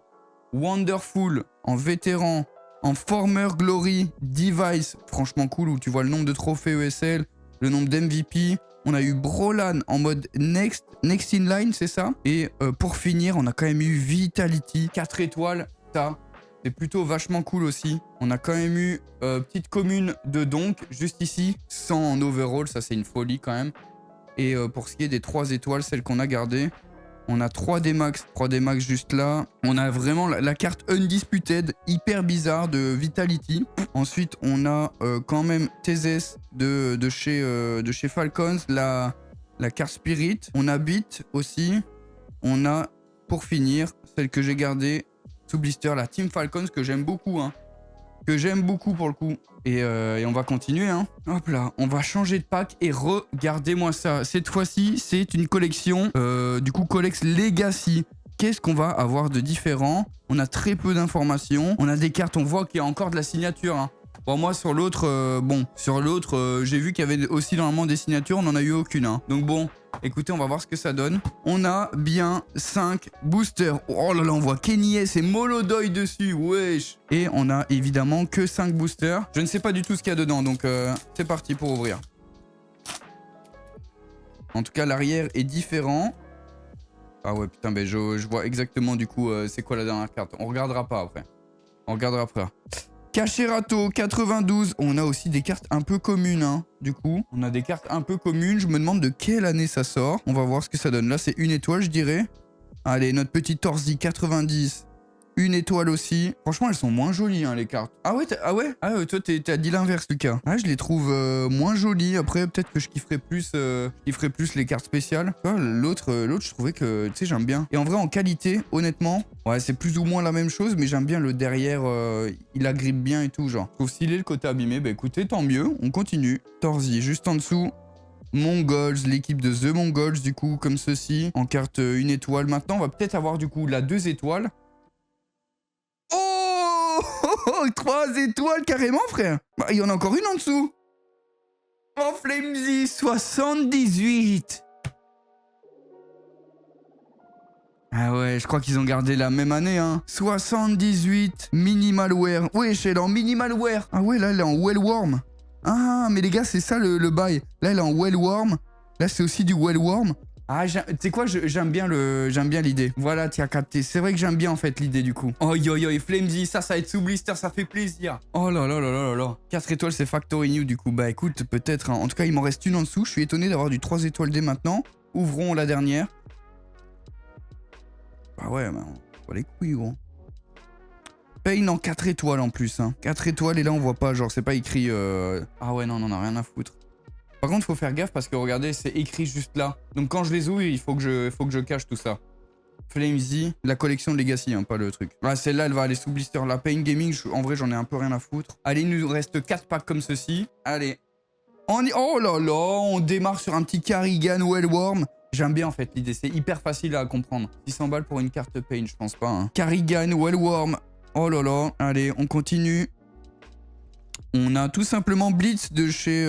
Wonderful en vétéran. En Former Glory. Device, franchement cool, où tu vois le nombre de trophées ESL, le nombre d'MVP. On a eu Brolan en mode next in line, c'est ça. Et pour finir, on a quand même eu Vitality, 4 étoiles. Ça, c'est plutôt vachement cool aussi. On a quand même eu petite commune de Donk, juste ici, 100 en overall. Ça, c'est une folie quand même. Et pour ce qui est des 3 étoiles, celles qu'on a gardées, on a 3D Max juste là. On a vraiment la carte Undisputed, hyper bizarre de Vitality. Ensuite, on a quand même Tezes de chez Falcons, la carte Spirit. On a Beat aussi. On a, pour finir, celle que j'ai gardée sous blister, la Team Falcons, que j'aime beaucoup. Hein. Que j'aime beaucoup pour le coup. Et on va continuer. Hein. Hop là, on va changer de pack et regardez-moi ça. Cette fois-ci, c'est une collection, du coup, Collex Legacy. Qu'est-ce qu'on va avoir de différent? On a très peu d'informations. On a des cartes, on voit qu'il y a encore de la signature. Hein. Bon, moi, sur l'autre, j'ai vu qu'il y avait aussi normalement des signatures. On n'en a eu aucune. Hein. Donc bon, écoutez, on va voir ce que ça donne. On a bien 5 boosters. Oh là là, on voit Kenny S et Molodoy dessus. Wesh. Et on a évidemment que 5 boosters. Je ne sais pas du tout ce qu'il y a dedans. Donc, c'est parti pour ouvrir. En tout cas, l'arrière est différent. Ah ouais, putain, ben je vois exactement du coup c'est quoi la dernière carte. On regardera pas après. On regardera après. Cacherato 92. On a aussi des cartes un peu communes, hein, du coup. On a des cartes un peu communes. Je me demande de quelle année ça sort. On va voir ce que ça donne. Là, c'est une étoile, je dirais. Allez, notre petit Torzi 90. Une étoile aussi. Franchement, elles sont moins jolies, hein, les cartes. Ah ouais, toi, t'as dit l'inverse, Lucas. Ah, je les trouve moins jolies. Après, peut-être que je kifferais plus les cartes spéciales. L'autre, je trouvais que, tu sais, j'aime bien. Et en vrai, en qualité, honnêtement, ouais, c'est plus ou moins la même chose, mais j'aime bien le derrière. Il agrippe bien et tout, genre. Je trouve stylé le côté abîmé. Bah écoutez, tant mieux. On continue. Torzi, juste en dessous. Mongols, l'équipe de The Mongols, du coup, comme ceci. En carte une étoile. Maintenant, on va peut-être avoir, du coup, la 2 étoiles. Oh, 3 étoiles carrément, frère. Bah, il y en a encore une en dessous. Oh, Flamesy, 78. Ah ouais, je crois qu'ils ont gardé la même année, hein. 78, Minimalware. Wesh, elle est en Minimalware. Ah ouais, là, elle est en Wellworm. Ah, mais les gars, c'est ça le bail. Là, elle est en Wellworm. Là, c'est aussi du Wellworm. Ah, tu sais quoi, j'aime bien l'idée. Voilà, tu as capté. C'est vrai que j'aime bien en fait l'idée du coup. Oh yo yo, et Flamesy, ça va être sous blister, ça fait plaisir. Oh là là là là là là. 4 étoiles, c'est Factory New du coup. Bah écoute, peut-être. Hein. En tout cas, il m'en reste une en dessous. Je suis étonné d'avoir du 3 étoiles dès maintenant. Ouvrons la dernière. Bah ouais, bah, on voit les couilles, gros. Pain en 4 étoiles en plus. Hein. 4 étoiles et là, on voit pas. Genre, c'est pas écrit. Ah ouais, non, on en a rien à foutre. Par contre, il faut faire gaffe parce que regardez, c'est écrit juste là. Donc quand je les ouvre, il faut que je cache tout ça. Flamesy, la collection de Legacy, hein, pas le truc. Ah, celle-là, elle va aller sous blister. La Pain Gaming, en vrai, j'en ai un peu rien à foutre. Allez, il nous reste 4 packs comme ceci. Allez. Oh là là, on démarre sur un petit Carrigan Wellworm. J'aime bien en fait l'idée, c'est hyper facile à comprendre. 600 balles pour une carte Pain, je pense pas. Hein. Carrigan Wellworm. Oh là là. Allez, on continue. On a tout simplement Blitz de chez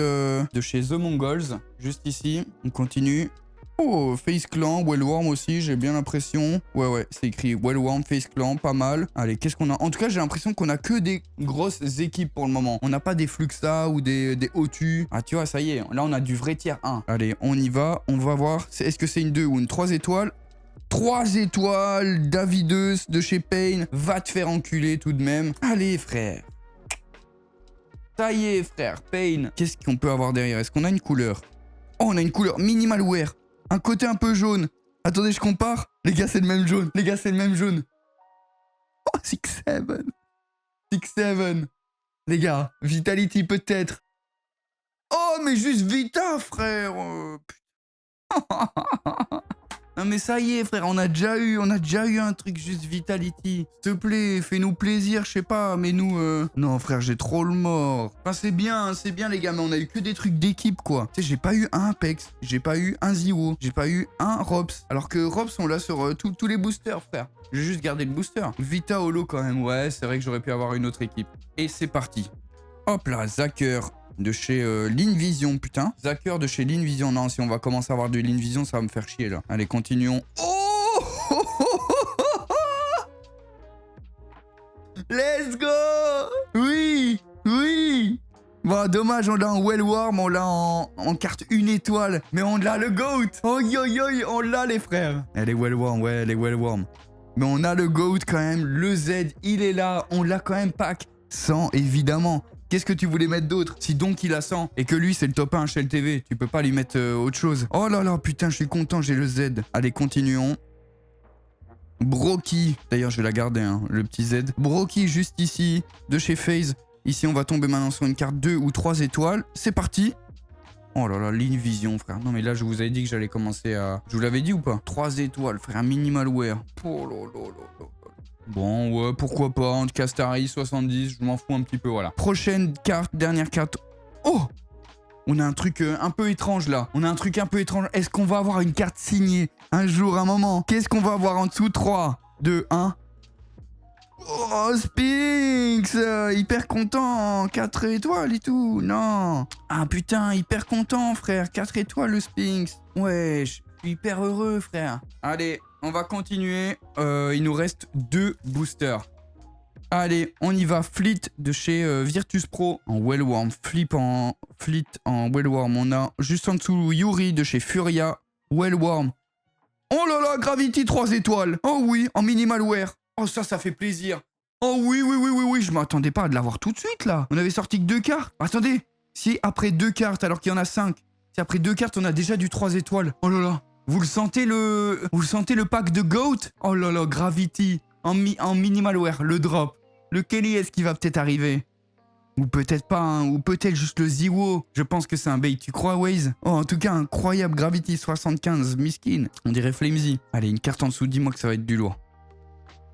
The Mongols, juste ici. On continue. Oh, Face Clan, Wellworm aussi, j'ai bien l'impression. Ouais, c'est écrit Wellworm, Face Clan, pas mal. Allez, qu'est-ce qu'on a? En tout cas, j'ai l'impression qu'on a que des grosses équipes pour le moment. On n'a pas des Fluxa ou des Otu. Ah, tu vois, ça y est, là, on a du vrai tiers 1. Allez, on y va, on va voir. Est-ce que c'est une 2 ou une 3 étoiles? 3 étoiles, Davideus de chez Pain. Va te faire enculer tout de même. Allez, frère. Ça y est, frère, Pain. Qu'est-ce qu'on peut avoir derrière? Est-ce qu'on a une couleur? Oh, on a une couleur Minimalware. Un côté un peu jaune. Attendez, je compare. Les gars, c'est le même jaune. Les gars, c'est le même jaune. Oh, 6-7. 6-7. Les gars, Vitality peut-être. Oh, mais juste Vita, frère. Non mais ça y est frère, on a déjà eu un truc juste Vitality. S'il te plaît, fais-nous plaisir, je sais pas, mais nous non frère, j'ai trop le mort. Enfin c'est bien les gars, mais on a eu que des trucs d'équipe quoi. Tu sais, j'ai pas eu un Apex, j'ai pas eu un Zio, j'ai pas eu un Robs. Alors que Robs on l'a sur tous les boosters frère. J'ai juste gardé le booster. Vita Holo quand même, ouais, c'est vrai que j'aurais pu avoir une autre équipe. Et c'est parti. Hop là, Zacker de chez Linvision, putain. Zacker de chez Linvision. Non, si on va commencer à avoir de Linvision, ça va me faire chier, là. Allez, continuons. Oh let's go. Oui. Bon, dommage, on l'a en Wellworm, on l'a en carte 1 étoile. Mais on l'a le GOAT. Oh, on l'a, les frères. Elle est Wellworm, ouais, elle est Wellworm. Mais on a le GOAT quand même. Le Z, il est là. On l'a quand même pack. 100, évidemment. Qu'est-ce que tu voulais mettre d'autre? Si donc il a 100 et que lui c'est le top 1 chez LTV, tu peux pas lui mettre autre chose. Oh là là, putain, je suis content, j'ai le Z. Allez, continuons. Brocky, d'ailleurs je vais la garder, hein, le petit Z. Brocky juste ici, de chez FaZe. Ici on va tomber maintenant sur une carte 2 ou 3 étoiles. C'est parti. Oh là là, Linvision frère. Non mais là je vous avais dit que j'allais commencer à... Je vous l'avais dit ou pas? 3 étoiles frère, Minimalware. Oh là là là là. Bon, ouais, pourquoi pas, en Castari 70, je m'en fous un petit peu, voilà. Prochaine carte, dernière carte. Oh! On a un truc un peu étrange, là. On a un truc un peu étrange. Est-ce qu'on va avoir une carte signée un jour, un moment? Qu'est-ce qu'on va avoir en dessous? 3, 2, 1. Oh, Sphinx! Hyper content, 4 étoiles et tout, non. Ah putain, hyper content, frère, 4 étoiles le Sphinx. Ouais, je suis hyper heureux, frère. Allez, on va continuer. Il nous reste 2 boosters. Allez, on y va. Fleet de chez Virtus Pro en Wellworm. Fleet en Wellworm. On a juste en dessous Yuri de chez Furia. Wellworm. Oh là là, Gravity 3 étoiles. Oh oui, en Minimalware. Oh ça fait plaisir. Oh oui. Je m'attendais pas à de l'avoir tout de suite là. On avait sorti que 2 cartes. Attendez, si après 2 cartes alors qu'il y en a 5. Si après 2 cartes on a déjà du 3 étoiles. Oh là là. Vous le sentez le pack de GOAT? Oh là là, Gravity en Minimalware, le drop. Lequel est-ce qui va peut-être arriver? Ou peut-être pas, hein, ou peut-être juste le Ziwo. Je pense que c'est un bait, tu crois, Waze? Oh, en tout cas, incroyable, Gravity 75, miskin. On dirait Flamesy. Allez, une carte en dessous, dis-moi que ça va être du lourd.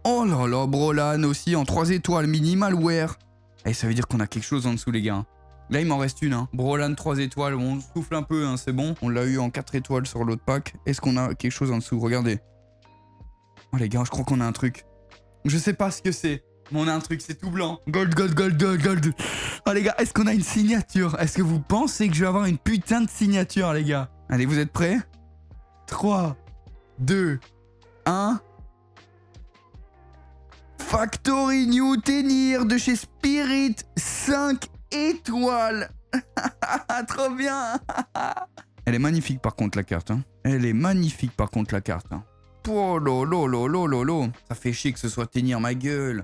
Oh là là, Brolan aussi en 3 étoiles, Minimalware. Et ça veut dire qu'on a quelque chose en dessous, les gars. Là, il m'en reste une. Hein. Brolan 3 étoiles, on souffle un peu, hein, c'est bon. On l'a eu en 4 étoiles sur l'autre pack. Est-ce qu'on a quelque chose en dessous? Regardez. Oh les gars, je crois qu'on a un truc. Je sais pas ce que c'est, mais on a un truc, c'est tout blanc. Gold. Oh les gars, est-ce qu'on a une signature? Est-ce que vous pensez que je vais avoir une putain de signature, les gars? Allez, vous êtes prêts? 3, 2, 1... Factory New Tenir de chez Spirit, 5 étoiles. Trop bien. Elle est magnifique par contre la carte. Hein. Elle est magnifique par contre la carte. Hein. Oh lolo. Ça fait chier que ce soit Tenir, ma gueule.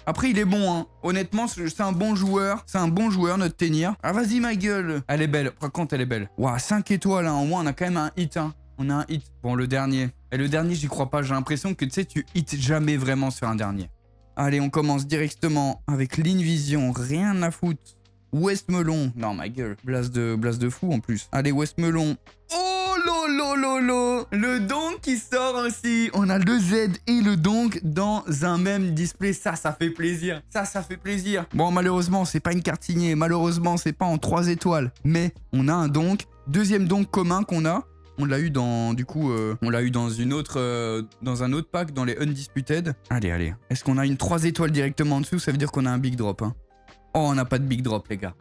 Après il est bon hein. Honnêtement c'est un bon joueur. C'est un bon joueur notre Tenir. Ah vas-y ma gueule. Elle est belle. Par contre elle est belle. Waouh 5 étoiles hein. Au moins on a quand même un hit hein. On a un hit. Bon le dernier. Et le dernier j'y crois pas. J'ai l'impression que tu sais tu hits jamais vraiment sur un dernier. Allez, on commence directement avec Linvision, rien à foutre. Westmelon, non ma gueule, blase de fou en plus. Allez, Westmelon. Oh lolo, le donk qui sort aussi. On a le Z et le donk dans un même display, ça fait plaisir. Ça fait plaisir. Bon, malheureusement, c'est pas une carte signée, malheureusement, c'est pas en 3 étoiles. Mais on a un donk, deuxième donk commun qu'on a. On l'a eu dans, du coup, on l'a eu dans dans un autre pack, dans les Undisputed. Allez. Est-ce qu'on a une 3 étoiles directement en dessous? Ça veut dire qu'on a un big drop. Hein. Oh, on n'a pas de big drop, les gars.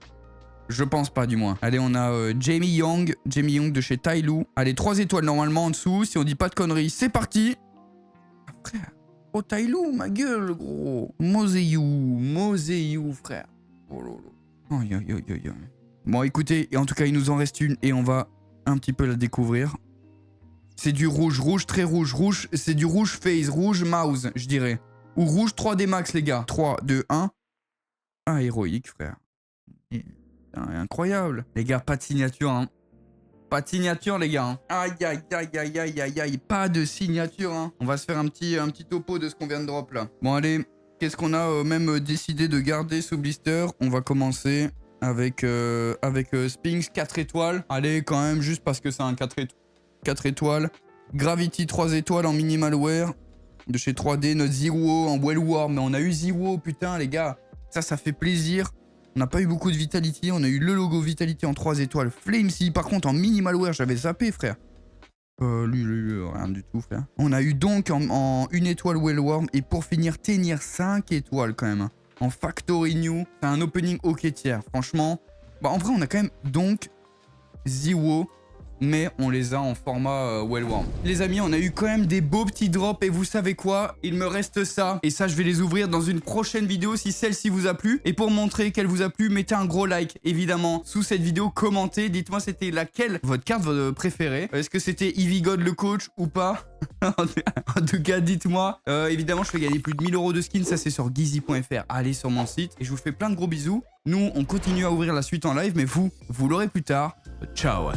Je pense pas, du moins. Allez, on a Jamie Young de chez Tyloo. Allez, 3 étoiles normalement en dessous. Si on dit pas de conneries, c'est parti. Ah, frère. Oh, Tyloo, ma gueule, gros. Moseyou, frère. Oh lolo. Oh. Bon, écoutez, en tout cas, il nous en reste une et on va un petit peu la découvrir. C'est du rouge, très rouge. C'est du rouge FaZe, rouge mouse, je dirais. Ou rouge 3D max, les gars. 3, 2, 1. Ah, héroïque, frère. Incroyable. Les gars, pas de signature, hein. Pas de signature, les gars. Hein. Aïe. Pas de signature, hein. On va se faire un petit topo de ce qu'on vient de drop, là. Bon, allez. Qu'est-ce qu'on a même décidé de garder sous blister? On va commencer avec Sphinx 4 étoiles. Allez, quand même, juste parce que c'est un 4 étoiles. Gravity 3 étoiles en minimalware. De chez 3D, notre Zero en Wellworm. Mais on a eu Zero, putain, les gars. Ça fait plaisir. On n'a pas eu beaucoup de Vitality. On a eu le logo Vitality en 3 étoiles. Flamesy, par contre, en minimalware, j'avais zappé, frère. Lui, rien du tout, frère. On a eu donc en 1 étoile Wellworm. Et pour finir, Tenir 5 étoiles, quand même. En Factory New. C'est un opening ok tiers. Franchement, bah, en vrai, on a quand même donc Zero. Mais on les a en format Wellworm. Les amis, on a eu quand même des beaux petits drops et vous savez quoi? Il me reste ça. Et ça, je vais les ouvrir dans une prochaine vidéo si celle-ci vous a plu. Et pour montrer qu'elle vous a plu, mettez un gros like, évidemment, sous cette vidéo. Commentez, dites-moi c'était laquelle votre carte préférée. Est-ce que c'était Eevee God le coach ou pas? En tout cas, dites-moi. Évidemment, je fais gagner plus de 1000 € de skins. Ça, c'est sur Gizy.fr. Allez sur mon site. Et je vous fais plein de gros bisous. Nous, on continue à ouvrir la suite en live. Mais vous l'aurez plus tard. Ciao.